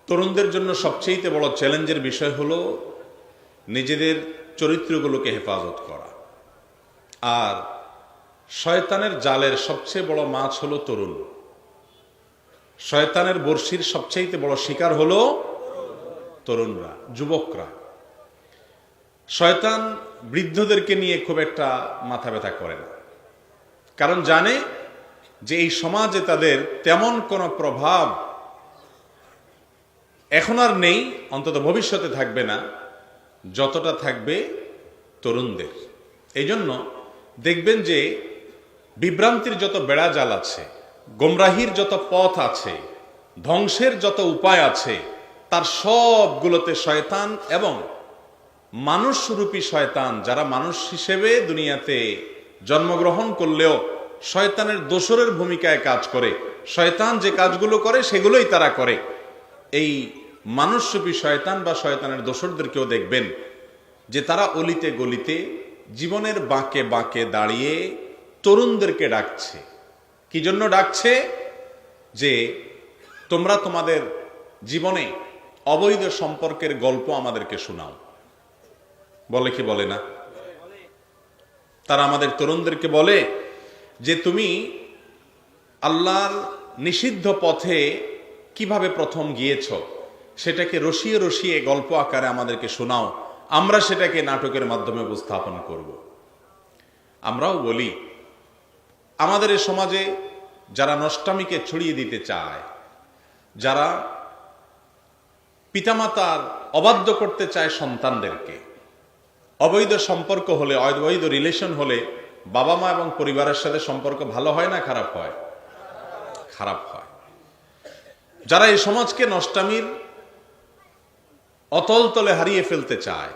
তরুণদের জন্য সবচেয়ে বড় চ্যালেঞ্জের বিষয় হলো নিজেদের চরিত্রগুলোকে হেফাজত করা। আর শয়তানের জালের সবচেয়ে বড় মাছ হলো তরুণ। শয়তানের বর্ষির সবচেয়ে বড় শিকার হলো তরুণরা, যুবকরা। শয়তান বৃদ্ধদেরকে নিয়ে খুব একটা মাথা ব্যথা করে না, কারণ জানে যে এই সমাজে তাদের তেমন কোনো প্রভাব এখন আর নেই, অন্তত ভবিষ্যতে থাকবে না, যতটা থাকবে তরুণদের। এই জন্য দেখবেন যে বিভ্রান্তির যত বেড়াজাল আছে, গোমরাহির যত পথ আছে, ধ্বংসের যত উপায় আছে, তার সবগুলোতে শয়তান এবং মানুষরূপী শয়তান, যারা মানুষ হিসেবে দুনিয়াতে জন্মগ্রহণ করলেও শয়তানের দোসরের ভূমিকায় কাজ করে, শয়তান যে কাজগুলো করে সেগুলোই তারা করে। এই মানুষরূপী শয়তান বা শয়তানের দোসরদেরকেও দেখবেন যে তারা অলিতে গলিতে জীবনের বাঁকে বাঁকে দাঁড়িয়ে তরুণদেরকে ডাকছে। কি জন্য ডাকছে? যে তোমরা তোমাদের জীবনে অবৈধ সম্পর্কের গল্প আমাদেরকে শোনাও। বলে কি বলে না? তারা আমাদের তরুণদেরকে বলে যে তুমি আল্লাহর নিষিদ্ধ পথে কিভাবে প্রথম গিয়েছ সেটাকে রসিয়ে রসিয়ে গল্প আকারে আমাদেরকে শোনাও, আমরা সেটাকে নাটকের মাধ্যমে উপস্থাপন করব। আমরাও বলি, আমাদের এই সমাজে যারা নষ্টামিকে ছড়িয়ে দিতে চায়, যারা পিতামাতার অবাধ্য করতে চায় সন্তানদেরকে, অবৈধ সম্পর্ক হলে, অবৈধ রিলেশন হলে বাবা মা এবং পরিবারের সাথে সম্পর্ক ভালো হয় না খারাপ হয়? খারাপ হয়। যারা এই সমাজকে নষ্টামির অতল তলে হারিয়ে ফেলতে চায়,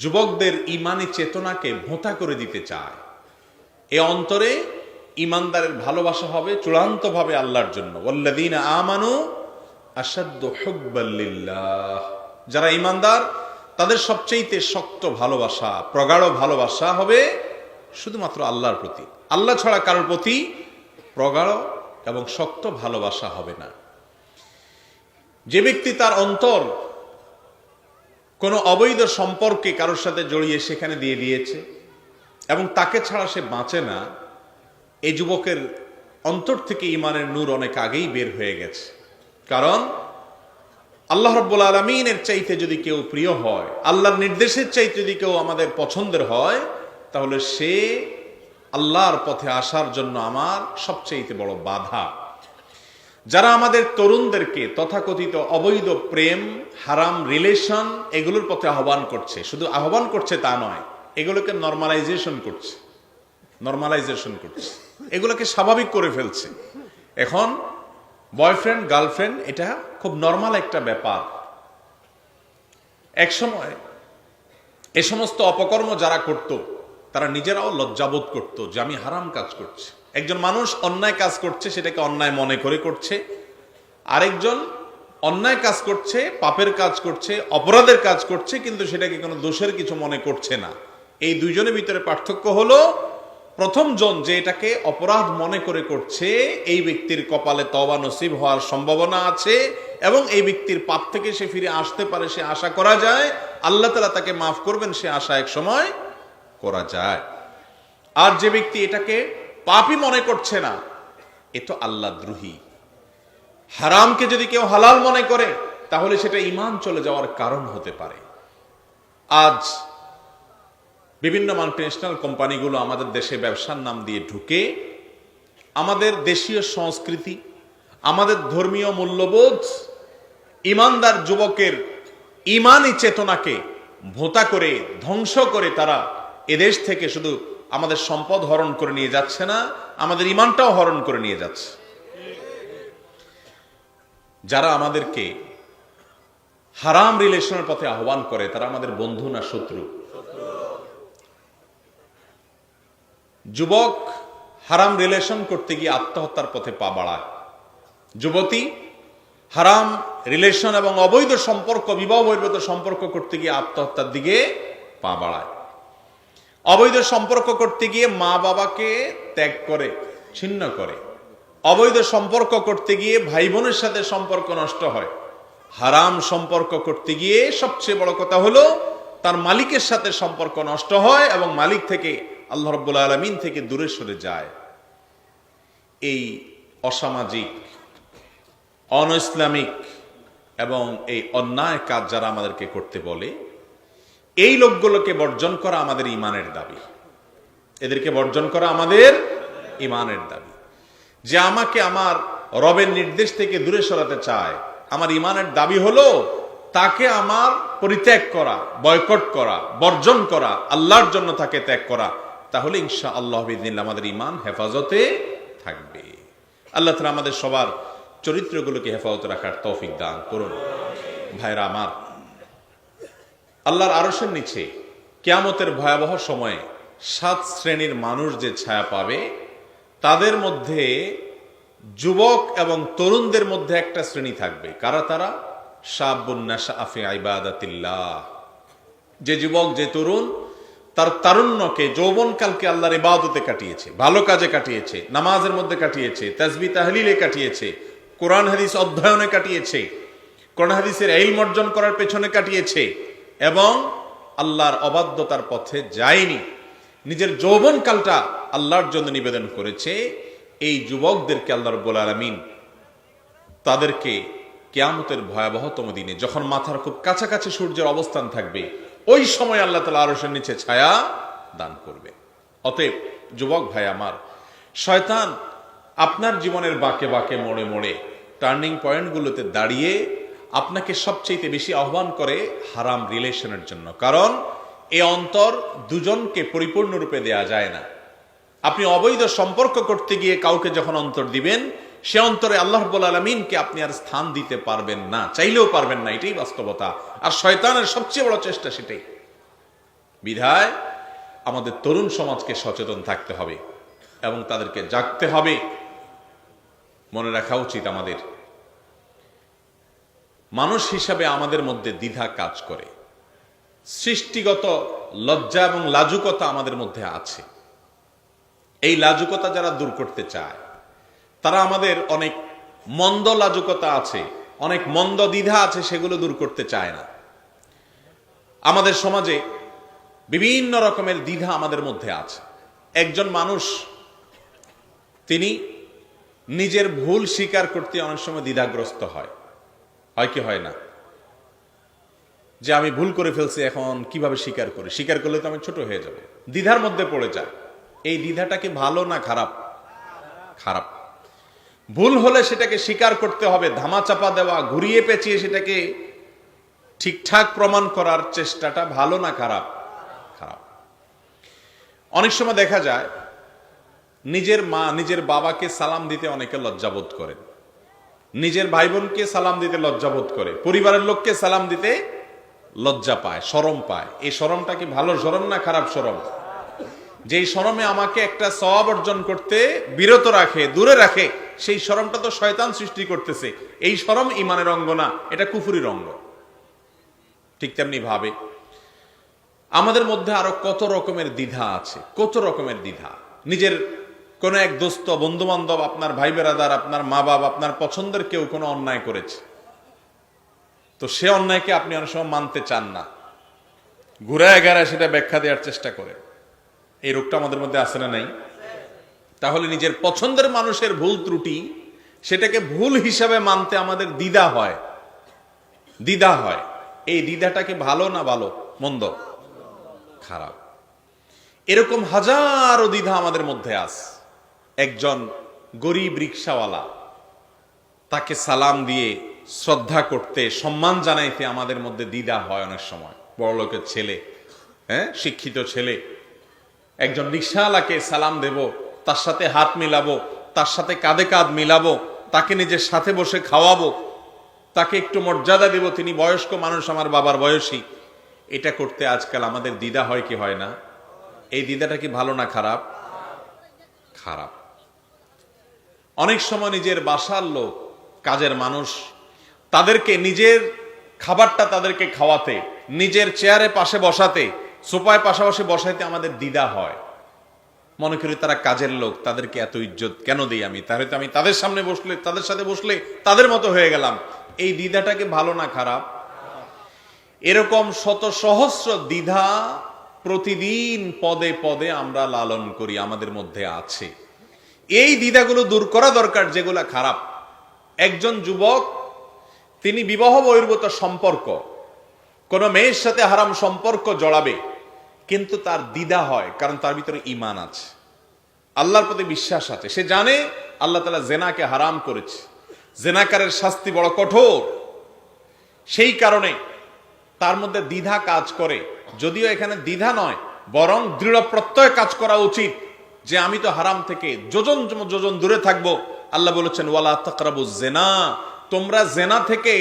যুবকদের ইমানি চেতনাকে ভোঁতা করে দিতে চায়, এ অন্তরে ইমানদারের ভালোবাসা হবে চূড়ান্তভাবে আল্লাহর জন্য। ওয়াল্লাযীনা আমানু আশাদ্দু হুব্বাল লিল্লাহ। যারা ইমানদার তাদের সবচেয়ে শক্ত ভালোবাসা, প্রগাঢ় ভালোবাসা হবে শুধুমাত্র আল্লাহর প্রতি। আল্লাহ ছাড়া কারোর প্রতি প্রগাঢ় এবং শক্ত ভালোবাসা হবে না। যে ব্যক্তি তার অন্তর কোনো অবৈধ সম্পর্কে কারোর সাথে জড়িয়ে সেখানে দিয়ে দিয়েছে এবং তাকে ছাড়া সে বাঁচে না, এই যুবকের অন্তর থেকে ইমানের নূর অনেক আগেই বের হয়ে গেছে। কারণ আল্লাহ রাব্বুল আলামিনের চাইতে যদি কেউ প্রিয় হয়, আল্লাহর নির্দেশের চাইতে যদি কেউ আমাদের পছন্দের হয়, তাহলে সে আল্লাহর পথে আসার জন্য আমার সবচেয়ে বড় বাধা। যারা আমাদের তরুণদেরকে তথাকথিত অবৈধ প্রেম, হারাম রিলেশন এগুলোর পথে আহ্বান করছে, শুধু আহ্বান করছে তা নয়, এগুলোকে নরমালাইজেশন করছে, এগুলোকে স্বাভাবিক করে ফেলছে। এখন বয়ফ্রেন্ড গার্লফ্রেন্ড এটা খুব নর্মাল একটা ব্যাপার। একসময় এ সমস্ত অপকর্ম যারা করত তারা নিজেরাও লজ্জাবোধ করত যে আমি হারাম কাজ করছি। একজন মানুষ অন্যায় কাজ করছে, সেটাকে অন্যায় মনে করে করছে, আরেকজন অন্যায় কাজ করছে, পাপের কাজ করছে, অপরাধের কাজ করছে, কিন্তু সেটাকে কোনো দোষের কিছু মনে করছে না। এই দুইজনের ভিতরে পার্থক্য হলো, প্রথম জন যে এটাকে অপরাধ মনে করে করছে, এই ব্যক্তির কপালে তওবা নসিব হওয়ার সম্ভাবনা আছে এবং এই ব্যক্তির পাপ থেকে সে ফিরে আসতে পারে, সে আশা করা যায়, আল্লাহ তাআলা তাকে মাফ করবেন, সে আশা এক সময় করা যায়। আর যে ব্যক্তি এটাকে পাপই মনে করছে না, এ তো আল্লাহ দ্রোহী। হারামকে যদি কেউ হালাল মনে করে তাহলে সেটা ঈমান চলে যাওয়ার কারণ হতে পারে। আজ বিভিন্ন মাল্টিন্যাশনাল কোম্পানিগুলো আমাদের দেশে ব্যবসার নাম দিয়ে ঢুকে আমাদের দেশীয় সংস্কৃতি, আমাদের ধর্মীয় মূল্যবোধ, ঈমানদার যুবকের ঈমানি চেতনাকে ভোঁতা করে ধ্বংস করে তারা এদেশ থেকে শুধু আমাদের সম্পদ হরণ করে নিয়ে যাচ্ছে না, আমাদের ঈমানটাও হরণ করে নিয়ে যাচ্ছে। যারা আমাদেরকে হারাম রিলেশনের পথে আহ্বান করে তারা আমাদের বন্ধু না শত্রু? যুবক হারাম রিলেশন করতে গিয়ে আত্মহত্যার পথে পা বাড়ায়, যুবতী হারাম রিলেশন এবং অবৈধ সম্পর্ক, বিবাহ বহির্ভূত সম্পর্ক করতে গিয়ে আত্মহত্যার দিকে পা বাড়ায়, অবৈধ সম্পর্ক করতে গিয়ে মা বাবাকে ত্যাগ করে, ছিন্ন করে, অবৈধ সম্পর্ক করতে গিয়ে ভাই বোনের সাথে সম্পর্ক নষ্ট হয়, হারাম সম্পর্ক করতে গিয়ে সবচেয়ে বড় কথা হলো তার মালিকের সাথে সম্পর্ক নষ্ট হয় এবং মালিক থেকে, আল্লাহ রাব্বুল আলামিন থেকে দূরে সরে যায়। এই অসামাজিক, অনইসলামিক এবং এই অন্যায় কাজ যারা আমাদেরকে করতে বলে, এই লোকগুলোকে বর্জন করা আমাদের ঈমানের দাবি। এদেরকে বর্জন করা আমাদের ঈমানের দাবি। যে আমাকে আমার রবের নির্দেশ থেকে দূরে সরাতে চায়, আমার ঈমানের দাবি হলো তাকে আমার পরিত্যাগ করা, বয়কট করা, বর্জন করা, আল্লাহর জন্য তাকে ত্যাগ করা। তাহলে ইনশাআল্লাহ বিইذনিল্লাহ আমাদের ঈমান হেফাজতে থাকবে। আল্লাহ তাআলা আমাদের সবার চরিত্রগুলোকে হেফাজতে রাখার তৌফিক দান করুন। ভাইরা আমার, আল্লাহর আরশের নিচে কিয়ামতের ভয়াবহ সময়ে 7 শ্রেণীর মানুষ যে ছায়া পাবে, তাদের মধ্যে যুবক এবং তরুণদের মধ্যে একটা শ্রেণী থাকবে। কারা তারা? শাবুন নাশআ ফি ইবাদাতিল্লাহ। যে যুবক, যে তরুণ তার তারুণ্যকে, যৌবনকালকে আল্লাহর ইবাদতে কাটিয়েছে, ভালো কাজে কাটিয়েছে, নামাজের মধ্যে কাটিয়েছে, তাসবিহ তাহলিলে কাটিয়েছে, কোরআন হাদিস অধ্যয়নে কাটিয়েছে, কোরআন হাদিসের ইলম অর্জন করার পেছনে কাটিয়েছে এবং আল্লাহর অবাধ্যতার পথে যায়নি, নিজের যৌবনকালটা আল্লাহর জন্য নিবেদন করেছে, এই যুবকদেরকে আল্লাহ রাব্বুল আলামিন তাদেরকে কিয়ামতের ভয়াবহতম দিনে, যখন মাথার খুব কাছাকাছি সূর্যের অবস্থান থাকবে, ওই সময় আল্লাহ তাআলা আরশের নিচে ছায়া দান করবে। অতএব যুবক ভাই আমার, শয়তান আপনার জীবনের বাঁকে বাঁকে, মোড়ে মোড়ে, টার্নিং পয়েন্টগুলোতে দাঁড়িয়ে আপনাকে সবচেয়ে বেশি আহ্বান করে হারাম রিলেশনের জন্য। কারণ এই অন্তর দুজনকে পরিপূর্ণরূপে দেয়া যায় না। আপনি অবৈধ সম্পর্ক করতে গিয়ে কাউকে যখন অন্তর দিবেন, সে অন্তরে আল্লাহ রাব্বুল আলামিনকে আপনি আর স্থান দিতে পারবেন না, চাইলেও পারবেন না। এটাই বাস্তবতা। আর শয়তানের সবচেয়ে বড় চেষ্টা সেটাই। বিধায় আমাদের তরুণ সমাজকে সচেতন থাকতে হবে এবং তাদেরকে জাগতে হবে। মনে রাখা উচিত, আমাদের মানুষ হিসাবে আমাদের মধ্যে দ্বিধা কাজ করে, সৃষ্টিগত লজ্জা এবং লাজুকতা আমাদের মধ্যে আছে। এই লাজুকতা যারা দূর করতে চায়, তারা আমাদের অনেক মন্দ লাজুকতা আছে, অনেক মন্দ দ্বিধা আছে, সেগুলো দূর করতে চায় না। আমাদের সমাজে বিভিন্ন রকমের দ্বিধা আমাদের মধ্যে আছে। একজন মানুষ তিনি নিজের ভুল স্বীকার করতে অনেক সময় দ্বিধাগ্রস্ত হয় কি হয় না? যে আমি ভুল করে ফেলছি, এখন কিভাবে স্বীকার করি, স্বীকার করলে তো আমি ছোট হয়ে যাব, দ্বিধার মধ্যে পড়ে যায়। এই দ্বিধাটা কি ভালো না খারাপ? খারাপ। ভুল হলে সেটাকে স্বীকার করতে হবে, ধামাচাপা দেওয়া, ঘুরিয়ে পেঁচিয়ে সেটাকে ঠিকঠাক প্রমাণ করার চেষ্টাটা ভালো না খারাপ? খারাপ। অনেক সময় দেখা যায় নিজের মা, নিজের বাবাকে সালাম দিতে অনেকে লজ্জাবোধ করেন, নিজের ভাই বোনকে সালাম দিতে লজ্জাবোধ করে, পরিবারের লোককে সালাম দিতে লজ্জা পায়, শরম পায়। এই শরমটা কি ভালো শরম না খারাপ শরম? যেই শরমে আমাকে একটা সওয়াব অর্জন করতে বিরত রাখে, দূরে রাখে, সেই শরমটা তো শয়তান সৃষ্টি করতেছে। এই শরম ঈমানের অঙ্গ না, এটা কুফরির অঙ্গ। ঠিক তেমনি ভাবে আমাদের মধ্যে আরো কত রকমের দ্বিধা আছে, কত রকমের দ্বিধা। নিজের কোন এক দোস্ত, বন্ধু বান্ধব, আপনার ভাই বেরাদার, আপনার মা বাবা, আপনার পছন্দের কেউ কোনো অন্যায় করেছে, তো সে অন্যায়কে আপনি অনেক সময় মানতে চান না, ঘুরায় গেরায় সেটা ব্যাখ্যা দেওয়ার চেষ্টা করেন। এই রোগটা আমাদের মধ্যে আছে না নাই? তাহলে নিজের পছন্দের মানুষের ভুল ত্রুটি, সেটাকে ভুল হিসাবে মানতে আমাদের দ্বিধা হয়, দ্বিধা হয়। এই দ্বিধাটাকে ভালো না ভালো, মন্দ, খারাপ। এরকম হাজারো দ্বিধা আমাদের মধ্যে আছে। একজন গরিব রিকশাওয়ালা, তাকে সালাম দিয়ে শ্রদ্ধা করতে, সম্মান জানাইতে আমাদের মধ্যে দ্বিধা হয় অনেক সময়। বড়লোকের ছেলে, শিক্ষিত ছেলে, একজন রিকশাওয়ালাকে সালাম দেব, তার সাথে হাত মিলাবো, তার সাথে কাঁধে কাঁধ মিলাবো, তাকে নিজের সাথে বসে খাওয়াবো, তাকে একটু মর্যাদা দেব, তিনি বয়স্ক মানুষ, আমার বাবার বয়সী। এটা করতে আজকাল আমাদের দ্বিধা হয় কি হয় না? এই দ্বিধাটা কি ভালো না খারাপ? খারাপ। অনেক সময় নিজের বাসার লোক, কাজের মানুষ, তাদেরকে নিজের খাবারটা তাদেরকে খাওয়াতে, নিজের চেয়ারে পাশে বসাতে, সোফায় পাশাপাশি বসাইতে আমাদের দ্বিধা হয়। মনে করি তারা কাজের লোক, তাদেরকে এত ইজ্জত কেন দিই আমি, তাহলে তো আমি তাদের সামনে বসলে, তাদের সাথে বসলে তাদের মতো হয়ে গেলাম। এই দ্বিধাটাকে ভালো না খারাপ? এরকম শত সহস্র দ্বিধা প্রতিদিন পদে পদে আমরা লালন করি, আমাদের মধ্যে আছে। এই দ্বিধাগুলো দূর করা দরকার, যেগুলা খারাপ। একজন যুবক, তিনি বিবাহ বহির্ভূত সম্পর্ক, কোন মেয়ের সাথে হারাম সম্পর্ক জড়াবে, কিন্তু তার দ্বিধা হয়, কারণ তার ভিতরে ঈমান আছে, আল্লাহর প্রতি বিশ্বাস আছে। সে জানে আল্লাহ তাআলা জেনাকে হারাম করেছে, জেনাকারের শাস্তি বড় কঠোর। সেই কারণে তার মধ্যে দ্বিধা কাজ করে। যদিও এখানে দ্বিধা নয়, বরং দৃঢ় প্রত্যয় কাজ করা উচিত যে আমি তো হারাম থেকে যোজন যোজন দূরে থাকবো। আল্লাহ বলেছেন ওয়ালা তাকরাবুজ জিনা, তোমরা জেনা থেকে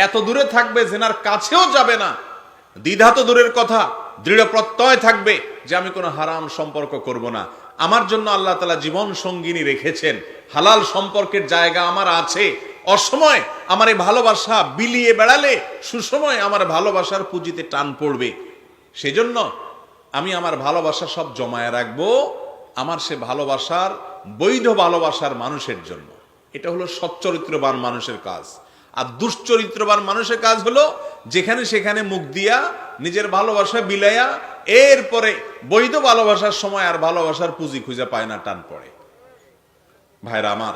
এত দূরে থাকবে, জেনার কাছেও যাবে না। দ্বিধা তো দূরের কথা, দৃঢ় প্রত্যয় থাকবে যে আমি কোনো হারাম সম্পর্ক করব না। আমার জন্য আল্লাহ তাআলা জীবন সঙ্গিনী রেখেছেন, হালাল সম্পর্কের জায়গা আমার আছে। অসময় আমার এই ভালোবাসা বিলিয়ে বেড়ালে সুসময় আমার ভালোবাসার পুঁজিতে টান পড়বে। সেজন্য আমি আমার ভালোবাসা সব জমায়ে রাখবো আমার সে ভালোবাসার, বৈধ ভালোবাসার মানুষের জন্য। এটা হলো সচ্চরিত্রবান মানুষের কাজ। আর দুশ্চরিত্রবান মানুষের কাজ হলো যেখানে সেখানে মুখ দিয়া নিজের ভালোবাসা বিলাইয়া এরপরে বৈধ ভালোবাসার সময় আর ভালোবাসার পুঁজি খুঁজে পায় না, টান পড়ে। ভাইরা আমার,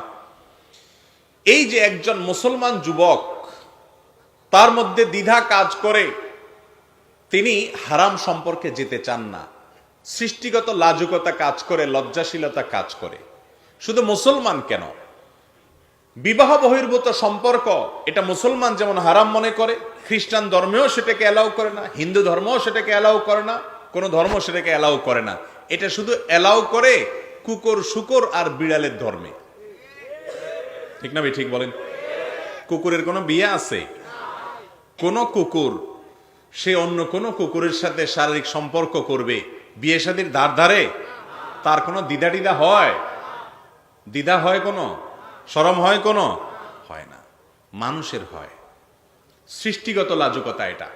এই যে একজন মুসলমান যুবক, তার মধ্যে দ্বিধা কাজ করে, তিনি হারাম সম্পর্কে যেতে চান না, সৃষ্টিগত লাজুকতা কাজ করে, লজ্জাশীলতা কাজ করে। শুধু মুসলমান কেন, বিবাহ বহির্ভূত সম্পর্ক এটা মুসলমান যেমন হারাম মনে করে, খ্রিস্টান ধর্মেও সেটাকে অ্যালাউ করে না, হিন্দু ধর্মও সেটাকে অ্যালাউ করে না, কোন ধর্ম সেটাকে অ্যালাউ করে না। এটা শুধু অ্যালাউ করে কুকুর, শুকর আর বিড়ালের ধর্মে। ঠিক না ভাই? ঠিক বলেন। কুকুরের কোনো বিয়ে আছে? কোন কুকুর সে অন্য কোন কুকুরের সাথে শারীরিক সম্পর্ক করবে, বিয়ে শাদীর ধার ধারে? তার কোনো দ্বিধা টিধা হয়? দ্বিধা হয় কোনো? শরম হয় কোনো? হয় না। মানুষের হয়, সৃষ্টিগত লাজুকতা এটা।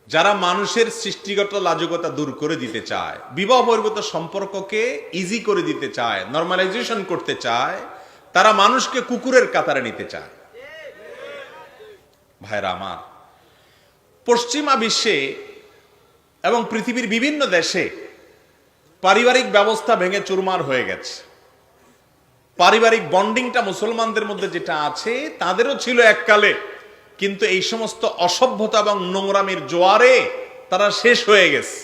যারা মানুষের সৃষ্টিগত লাজুকতা দূর করে দিতে চায়, বিবাহ বহির্ভূত সম্পর্ককে ইজি করে দিতে চায়, নরমালাইজেশন করতে চায়, তারা মানুষকে কুকুরের কাতারে নিতে চায়। ভাইরা আমার, পশ্চিমা বিশ্বে এবং পৃথিবীর বিভিন্ন দেশে পারিবারিক ব্যবস্থা ভেঙে চুরমার হয়ে গেছে। পারিবারিক বন্ডিংটা মুসলমানদের মধ্যে যেটা আছে তাদেরও ছিল এককালে, কিন্তু এই সমস্ত অসভ্যতা এবং নোংরামির জোয়ারে তারা শেষ হয়ে গেছে।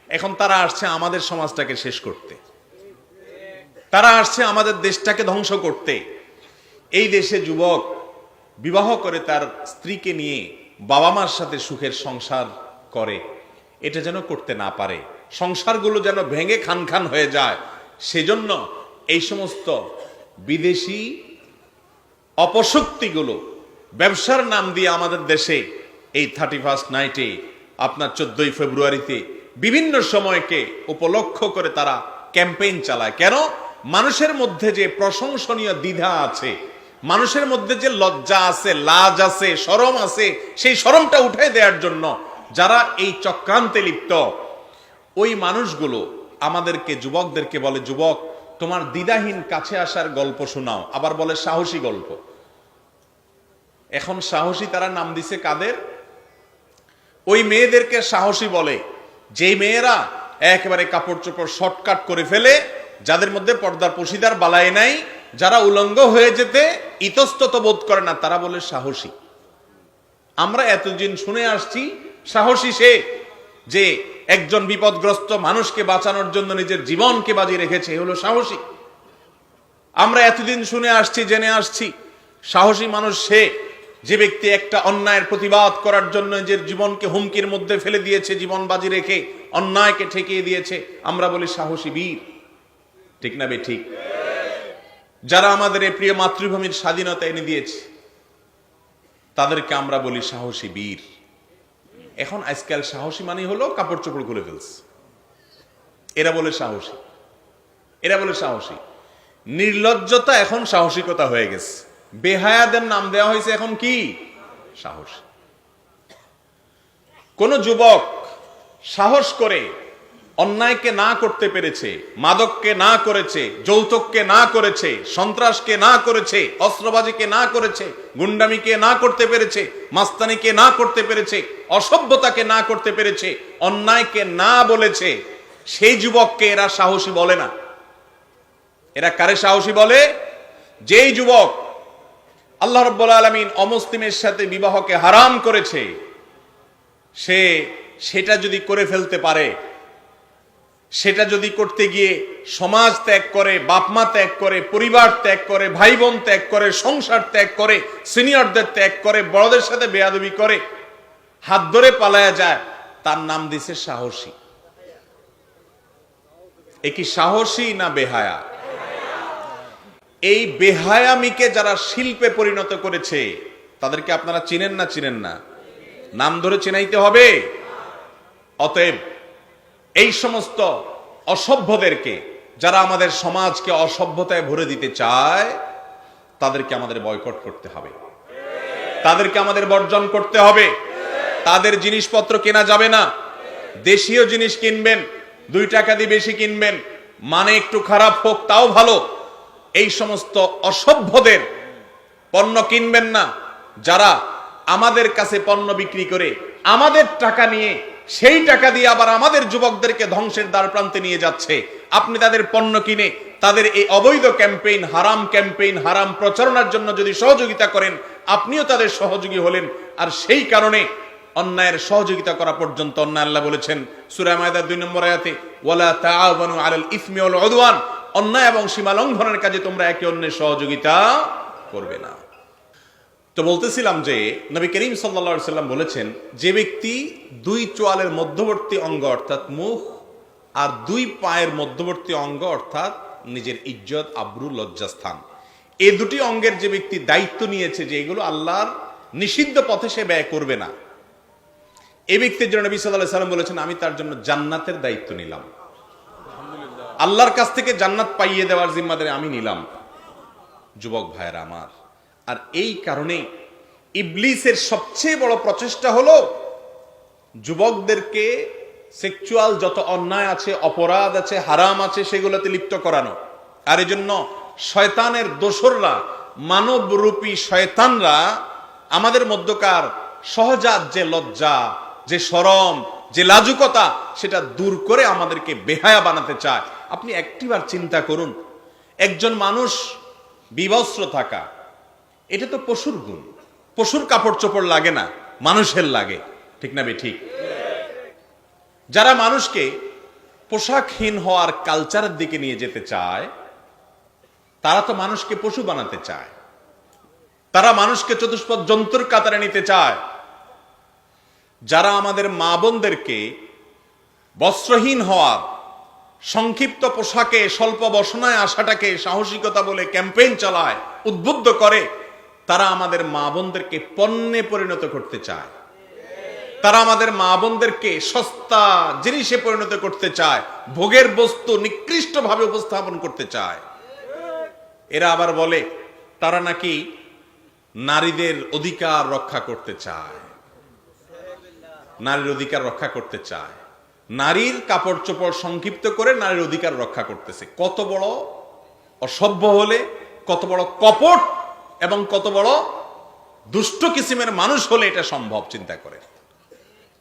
এখন তারা আসছে আমাদের সমাজটাকে শেষ করতে, তারা আসছে আমাদের দেশটাকে ধ্বংস করতে। এই দেশে যুবক বিবাহ করে তার স্ত্রীকে নিয়ে বাবা মার সাথে সুখের সংসার করে, এটা যেন করতে না পারে, সংসারগুলো যেন ভেঙে খান খান হয়ে যায়, সেজন্য এই সমস্ত বিদেশি অপশক্তিগুলো ব্যবসার নাম দিয়ে আমাদের দেশে এই 31st নাইটে, আপনার 14ই ফেব্রুয়ারিতে বিভিন্ন সময়কে উপলক্ষ করে তারা ক্যাম্পেইন চালায়। কেন? মানুষের মধ্যে যে প্রশংসনীয় দ্বিধা আছে, মানুষের মধ্যে যে লজ্জা আছে, লাজ আছে, শরম আছে, সেই শরমটা উঠে দেওয়ার জন্য যারা এই চক্রান্তে লিপ্ত, ওই মানুষগুলো আমাদেরকে, যুবকদেরকে বলে, যুবক তোমার দ্বিধাহীন কাছে আসার গল্প শোনাও। আবার বলে সাহসী গল্প। এখন সাহসী তারা নাম দিছে কাদের? ওই মেয়েদেরকে সাহসী বলে যেই মেয়েরা একেবারে কাপড় চোপড় শর্টকাট করে ফেলে, যাদের মধ্যে পর্দার পশিদার বালাই নাই, যারা উলঙ্গ হয়ে যেতে ইতস্তত বোধ করে না, তারা বলে সাহসী। আমরা এতদিন শুনে আসছি সাহসী সে যে একজন বিপদগ্রস্ত মানুষকে বাঁচানোর জন্য নিজের জীবনকে বাজি রেখেছে, হলো সাহসী। আমরা এতদিন শুনে আসছি, জেনে আসছি সাহসী মানুষ সে যে ব্যক্তি একটা অন্যায়ের প্রতিবাদ করার জন্য নিজের জীবনকে হুমকির মধ্যে ফেলে দিয়েছে, জীবন বাজি রেখে অন্যায়কে ঠেকিয়ে দিয়েছে, আমরা বলি সাহসী বীর। ঠিক না বে? ঠিক। যারা আমাদের এই প্রিয় মাতৃভূমির স্বাধীনতা এনে দিয়েছে তাদেরকে আমরা বলি সাহসী বীর। এখন আজকাল সাহসী মানে হলো কাপড় চোপড় খুলে ফেলছে, এরা বলে সাহসী, এরা বলে সাহসী। নির্লজ্জতা এখন সাহসিকতা হয়ে গেছে, বেহায়াদের নাম দেওয়া হয়েছে এখন কি? সাহসী। কোন যুবক সাহস করে অন্যায়কে না করতে পেরেছে, মাদককে না করেছে, যৌতুককে না করেছে, সন্ত্রাসকে না করেছে, অস্ত্রবাজিকে না করেছে, গুন্ডামিকে না করতে পেরেছে, মাস্তানিকে না করতে পেরেছে, অসভ্যতাকে না করতে পেরেছে, অন্যায়কে না বলেছে, সেই যুবককে এরা সাহসী বলে না। এরা কারে সাহসী বলে? যেই যুবক আল্লাহ রাব্বুল আলামিন অমুসলিমের সাথে বিবাহকে হারাম করেছে, সেটা যদি করে ফেলতে পারে, সেটা যদি করতে গিয়ে সমাজ ত্যাগ করে, বাপমা ত্যাগ করে, পরিবার ত্যাগ করে, ভাই বোন ত্যাগ করে, সংসার ত্যাগ করে, সিনিয়রদের ত্যাগ করে, বড়দের সাথে বেয়াদবি করে, হাত ধরে পালায়া যায়, তার নাম দিছে সাহসী। এ কি সাহসী না বেহায়া? এই বেহায়ামিকে যারা শিল্পে পরিণত করেছে তাদেরকে আপনারা চিনেন না? চিনেন না? নাম ধরে চিনাইতে হবে। অতএব এই সমস্ত অসভ্যদেরকে, যারা আমাদের সমাজকে অসভ্যতায় ভরে দিতে চায়, তাদেরকে আমাদের বয়কট করতে হবে, তাদেরকে আমাদের বর্জন করতে হবে। তাদের জিনিসপত্র কেনা যাবে না। দেশীয় জিনিস কিনবেন, 2 টাকা দিয়ে বেশি কিনবেন, মানে একটু খারাপ হোক তাও ভালো। এই সমস্ত অসভ্যদের পণ্য কিনবেন না, যারা আমাদের কাছে পণ্য বিক্রি করে আমাদের টাকা নিয়ে সেই টাকা দিয়ে আবার আমাদের যুবকদেরকে ধ্বংসের দ্বার প্রান্তে নিয়ে যাচ্ছে। আপনি তাদের পণ্য কিনে তাদের এই অবৈধ ক্যাম্পেইন, হারাম প্রচারণার জন্য যদি সহযোগিতা করেন, আপনিও তাদের সহযোগী হলেন। আর সেই কারণে অন্যায়ের সহযোগিতা করা পর্যন্ত অন্যায়, আল্লাহ বলেছেন সূরা মায়দার 2 নম্বর আয়াতে, ওয়ালা তাআওয়ানু আলাল ইসমি ওয়াল উদওয়ান, অন্যায় এবং সীমা লঙ্ঘনের কাজে তোমরা একে অন্যের সহযোগিতা করবে না। তো বলতেছিলাম যে নবী করিম সাল্লাল্লাহু আলাইহি সাল্লাম বলেছেন, যে ব্যক্তি 2 চোয়ালের মধ্যবর্তী অঙ্গ অর্থাৎ মুখ আর 2 পায়ের মধ্যবর্তী অঙ্গ অর্থাৎ নিজের ইজ্জত, আবরু, লজ্জাস্থান, এই 2টি অঙ্গের যে ব্যক্তি দায়িত্ব নিয়েছে যে এগুলো আল্লাহর নিষিদ্ধ পথে সে ব্যয় করবে না, এই ব্যক্তির জন্য নবী সাল্লাল্লাহু আলাইহি সাল্লাম বলেছেন, আমি তার জন্য জান্নাতের দায়িত্ব নিলাম। আল্লাহর কাছ থেকে জান্নাত পাইয়ে দেওয়ার জিম্মাদারি আমি নিলাম। যুবক ভাইয়েরা আমার, আর এই কারণে ইবলিসের সবচেয়ে বড় প্রচেষ্টা হলো যুবকদেরকে সেক্সুয়াল যত অন্যায় আছে, অপরাধ আছে, হারাম আছে, সেগুলোতে লিপ্ত করানো। আর এই জন্য শয়তানের দোসররা, মানবরূপী শয়তানরা আমাদের মধ্যকার সহজাত যে লজ্জা, যে শরম, যে লাজুকতা, সেটা দূর করে আমাদেরকে বেহায়া বানাতে চায়। আপনি একটিবার চিন্তা করুন, একজন মানুষ বিবস্ত্র থাকা, এটা তো পশুর গুণ। পশুর কাপড় চোপড় লাগে না, মানুষের লাগে, ঠিক না ঠিক? যারা মানুষকে পোশাকহীন হওয়ার কালচারের দিকে নিয়ে যেতে চায়, তারা তো মানুষকে পশু বানাতে চায়, তারা মানুষকে চতুষ্পদ জন্তুর কাতারে নিতে চায়। যারা আমাদের মা বোনদেরকে বস্ত্রহীন হওয়ার, সংক্ষিপ্ত পোশাকে স্বল্প বসনায় আসাটাকে সাহসিকতা বলে ক্যাম্পেইন চালায়, উদ্বুদ্ধ করে, তারা আমাদের মা বোনদেরকে পণ্যে পরিণত করতে চায়। তারা আমাদের মা বোনদেরকে সস্তা জিনিসে পরিণত করতে চায়, ভোগের বস্তু নিকৃষ্টভাবে উপস্থাপন করতে চায়। এরা আবার বলে তারা নাকি নারীদের অধিকার রক্ষা করতে চায়, নারীর অধিকার রক্ষা করতে চায়, নারীর কাপড় চোপড় সংক্ষিপ্ত করে নারীর অধিকার রক্ষা করতেছে। কত বড় অসভ্য হলে, কত বড় কপট এবং কত বড় দুষ্ট কিসিমের মানুষ হলে এটা সম্ভব, চিন্তা করে।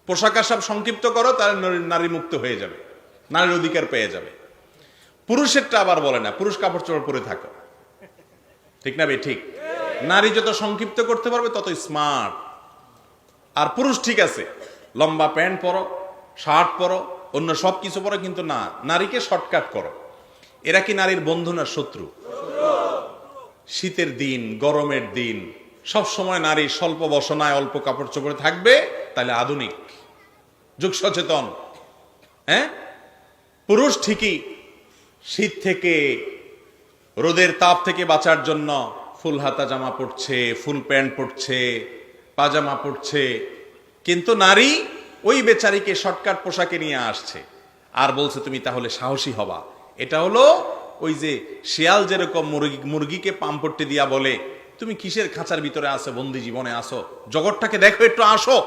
পোশাক আশাক সংক্ষিপ্ত করো, তাহলে নারী মুক্ত হয়ে যাবে, নারীর অধিকার পেয়ে যাবে। পুরুষেরটা আবার বলে না, পুরুষ কাপড় চোপড় পরে থাকো, ঠিক না ঠিক? নারী যত সংক্ষিপ্ত করতে পারবে তত স্মার্ট। আর পুরুষ ঠিক আছে, লম্বা প্যান্ট পরো, শার্ট পরো, অন্য সব কিছু পরো, কিন্তু না, নারীকে শর্টকাট করো। এরা কি নারীর বন্ধু না শত্রু? শীতের দিন, গরমের দিন সব সময় নারী স্বল্প বসনায় অল্প কাপড় চোপড়ে থাকবে, তাহলে আধুনিক, যুগ সচেতন। হ্যাঁ, পুরুষ ঠিকই শীত থেকে, রোদের তাপ থেকে বাঁচার জন্য ফুল হাতা জামা পরছে, ফুল প্যান্ট পরছে, পাজামা পরছে, কিন্তু নারী ওই বেচারিকে শর্টকাট পোশাকে নিয়ে আসছে আর বলছে তুমি তাহলে সাহসী হবা। এটা হলো ওই যে শিয়াল যেরকম মুরগিকে পাম্পট্টি দিয়া বলে তুমি কিসের খাঁচার ভিতরে আসো, বন্দি জীবনে আসো, জগৎটাকে দেখো, একটু আসো।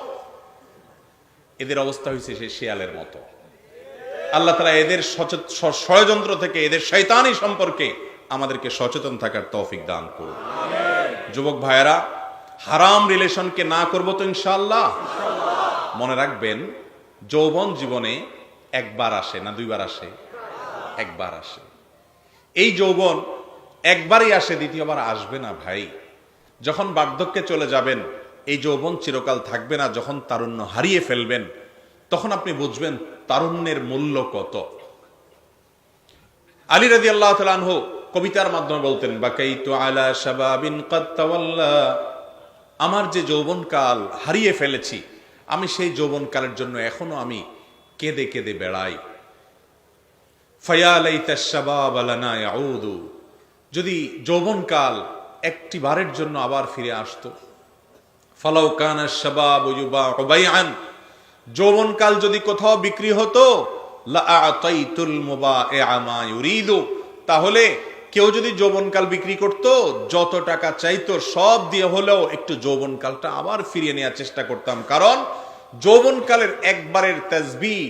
এদের অবস্থা হয়েছে সে শিয়ালের মতো। আল্লাহ তাআলা এদের ষড়যন্ত্র থেকে, এদের শয়তানি সম্পর্কে আমাদেরকে সচেতন থাকার তৌফিক দান করুন। যুবক ভাইয়েরা, হারাম রিলেশনকে না করব তো ইনশাআল্লাহ। মনে রাখবেন, যৌবন জীবনে একবার আসে না দুইবার আসে? একবার আসে। এই যৌবন একবারই আসে, দ্বিতীয়বার আসবে না ভাই। যখন বার্ধক্যে চলে যাবেন, এই যৌবন চিরকাল থাকবে না। যখন তারুণ্য হারিয়ে ফেলবেন, তখন আপনি বুঝবেন তারুণ্যের মূল্য কত। আলী রাদিয়াল্লাহু তাআলা আনহু কবিতার মাধ্যমে বলতেন, বাকাইতু আলা শাবাবিন ক্বাদ তাওয়াল্লা, আমার যে যৌবনকাল হারিয়ে ফেলেছি, আমি সেই যৌবনকালের জন্য এখনো আমি কেঁদে কেঁদে বেড়াই। ফায়া লাইতা শাবাব লানা ইয়াউদু, যদি যৌবনকাল একটি বারের জন্য আবার ফিরে আসতো। ফালাউ কানা শাবাবু ইউবাউ বাইআন, যৌবনকাল যদি কোথাও বিক্রি হতো, লা আতাইতুল মুবাইআ মা ইউরিদু, তাহলে কেউ যদি যৌবনকাল বিক্রি করত, যত টাকা চাইতো সব দিয়ে হলেও একটু যৌবনকালটা আবার ফিরিয়ে নেওয়ার চেষ্টা করতাম। কারণ যৌবনকালের একবারের তাসবিহ,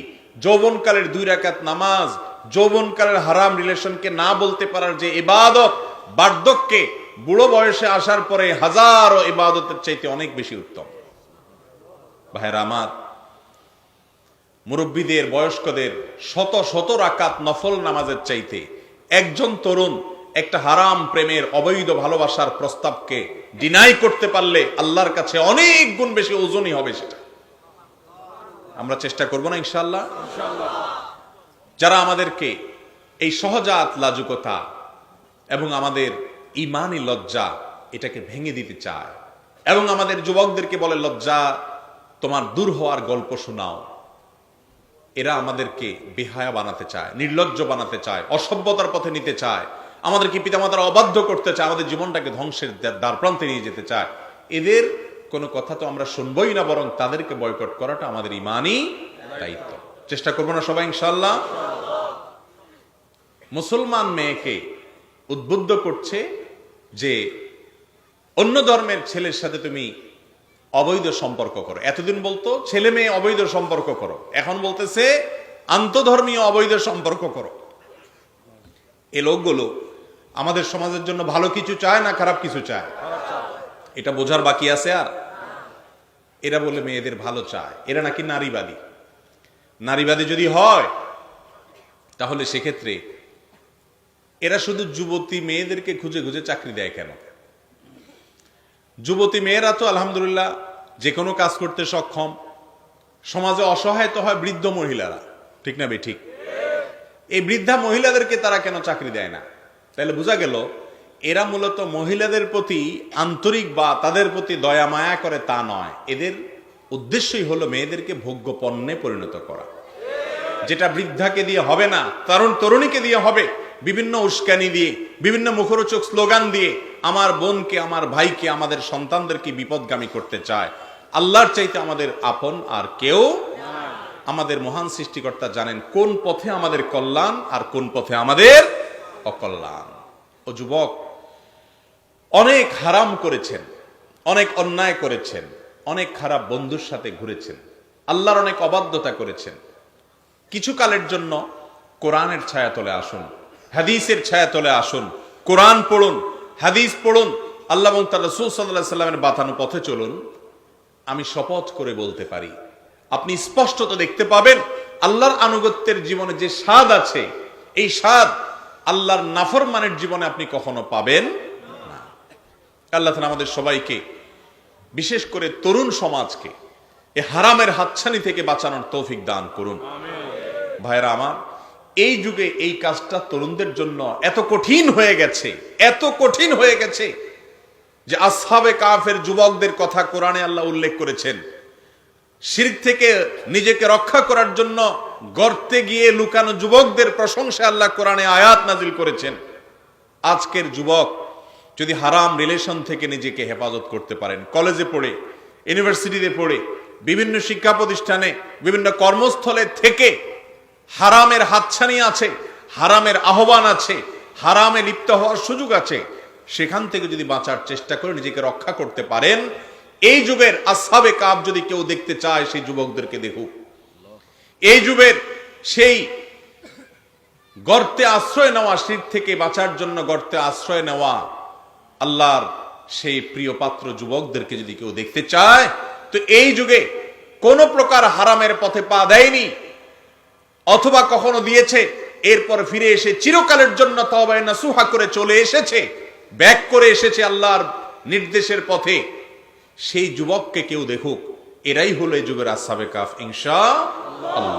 যৌবনকালের 2 রাকাত নামাজ, যৌবনকালের হারাম রিলেশনকে না বলতে পারার যে ইবাদত, বার্ধক্যে বুড়ো বয়সে আসার পরে হাজারো ইবাদতের চাইতে অনেক বেশি উত্তম। ভাইরা আমার, মুরব্বীদের, বয়স্কদের শত শত রাকাত নফল নামাজের চাইতে একজন তরুণ একটা হারাম প্রেমের, অবৈধ ভালোবাসার প্রস্তাবকে ডিনাই করতে পারলে আল্লাহর কাছে অনেক গুণ বেশি ওজনই হবে সেটা। আমরা চেষ্টা করব না ইনশাআল্লাহ? যারা আমাদেরকে এই সহজাত লাজুকতা এবং আমাদের ঈমানি লজ্জা এটাকে ভেঙে দিতে চায় এবং আমাদের যুবকদেরকে বলে লজ্জা তোমার দূর হওয়ার গল্প শোনাও, এরা আমাদেরকে বেহায়া বানাতে চায়, নির্লজ্জ বানাতে চায়, অসভ্যতার পথে নিতে চায়, আমাদেরকে পিতামাতার অবাধ্য করতে চায়, আমাদের জীবনটাকে ধ্বংসের দ্বার প্রান্তে নিয়ে যেতে চায়। এদের কোনো কথা তো আমরা শুনবই না, বরং তাদেরকে বয়কট করাটা আমাদের ঈমানি দায়িত্ব। চেষ্টা করবো না সবাই ইনশাআল্লাহ? মুসলমান মেয়েকে উদ্বুদ্ধ করছে যে অন্য ধর্মের ছেলের সাথে তুমি অবৈধ সম্পর্ক করো। এতদিন বলতো ছেলে মেয়ে অবৈধ সম্পর্ক করো, এখন বলতেছে আন্তধর্মীয় অবৈধ সম্পর্ক করো। এই লোকগুলো আমাদের সমাজের জন্য ভালো কিছু চায় না খারাপ কিছু চায়? এটা বোঝার বাকি আছে আর? এরা বলে মেয়েদের ভালো চায়, এরা নাকি নারীবাদী। নারীবাদী যদি হয় তাহলে সেক্ষেত্রে এরা শুধু যুবতী মেয়েদেরকে খুঁজে খুঁজে চাকরি দেয় কেন? যুবতী মেয়েরা তো আলহামদুলিল্লাহ যে কোনো কাজ করতে সক্ষম। সমাজে অসহায় তো হয় বৃদ্ধ মহিলারা, ঠিক না বেঠিক? এই বৃদ্ধা মহিলাদেরকে তারা কেন চাকরি দেয় না? তাহলে বোঝা গেল এরা মূলত মহিলাদের প্রতি আন্তরিক বা তাদের প্রতি দয়া মায়া করে তা নয়। এদের উদ্দেশ্যই হলো মেয়েদেরকে ভোগ্য পণ্যে পরিণত করা। যেটা বৃদ্ধাকে দিয়ে হবে না, তরুণীকে দিয়ে হবে। বিভিন্ন উস্কানি দিয়ে, বিভিন্ন মুখরোচক স্লোগান দিয়ে আমার বোনকে, আমার ভাইকে, আমাদের সন্তানদেরকে বিপদগামী করতে চায়। আল্লাহর চাইতে আমাদের আপন আর কেউ। আমাদের মহান সৃষ্টিকর্তা জানেন কোন পথে আমাদের কল্যাণ আর কোন পথে আমাদের অকল্যাণ। ও যুবক, অনেক হারাম করেছেন, অনেক অন্যায় করেছেন, অনেক খারাপ বন্ধুর সাথে ঘুরেছেন, আল্লাহর অনেক অবাধ্যতা করেছেন। কিছু কালের জন্য কোরআনের ছায়াতলে আসুন, হাদিসের ছায়াতলে আসুন, কোরআন পড়ুন, হাদিস পড়ুন, আল্লাহ এবং তার রাসূল সাল্লাল্লাহু আলাইহি সাল্লামের বাতানো পথে চলুন। আমি শপথ করে বলতে পারি আপনি স্পষ্টত দেখতে পাবেন আল্লাহর আনুগত্যের জীবনে যে স্বাদ আছে, এই স্বাদ আল্লাহর নাফরমানের জীবনে আপনি কখনো পাবেন না। আল্লাহ তাআলা আমাদের সবাইকে, বিশেষ করে তরুণ সমাজকে এই হারামের হাতছানি থেকে বাঁচানোর তৌফিক দান করুন। ভাইরা আমার, এই যুগে এই কাজটা তরুণদের জন্য এত কঠিন হয়ে গেছে, এত কঠিন হয়ে গেছে যে আসহাবে কাফের যুবকদের কথা কোরআনে আল্লাহ উল্লেখ করেছেন। শিরক থেকে নিজেকে রক্ষা করার জন্য গর্তে গিয়ে লুকানো যুবকদের প্রশংসা আল্লাহ কোরআনে আয়াত নাজিল করেছেন। আজকের যুবক যদি হারাম রিলেশন থেকে নিজেকে হেফাজত করতে পারেন, কলেজে পড়ে, ইউনিভার্সিটিতে পড়ে, বিভিন্ন শিক্ষা প্রতিষ্ঠানে, বিভিন্ন কর্মস্থলে থেকে হারামের হাতছানি আছে, হারামের আহ্বান আছে, হারামে লিপ্ত হওয়ার সুযোগ আছে, সেখান থেকে যদি বাঁচার চেষ্টা করে নিজেকে রক্ষা করতে পারেন, এই যুগের আসহাবে কাফ যদি কেউ দেখতে চায় সেই যুবকদেরকে দেখুক। এই যুগের সেই গর্তে আশ্রয় নেওয়া, শিরক থেকে বাঁচার জন্য গর্তে আশ্রয় নেওয়া আল্লাহর সেই প্রিয় পাত্র যুবকদেরকে যদি কেউ দেখতে চায়, তো এই যুগে কোন প্রকার হারামের পথে পা দেয়নি, অথবা কখনো দিয়েছে এরপর ফিরে এসে চিরকালের জন্য তওবা নাসুহা করে চলে এসেছে, ব্যাক করে এসেছে আল্লাহর নির্দেশের পথে, সেই যুবককে কেউ দেখুক, এরাই হলো এই যুগের আসহাবে কাহফ ইনশাআল্লাহ।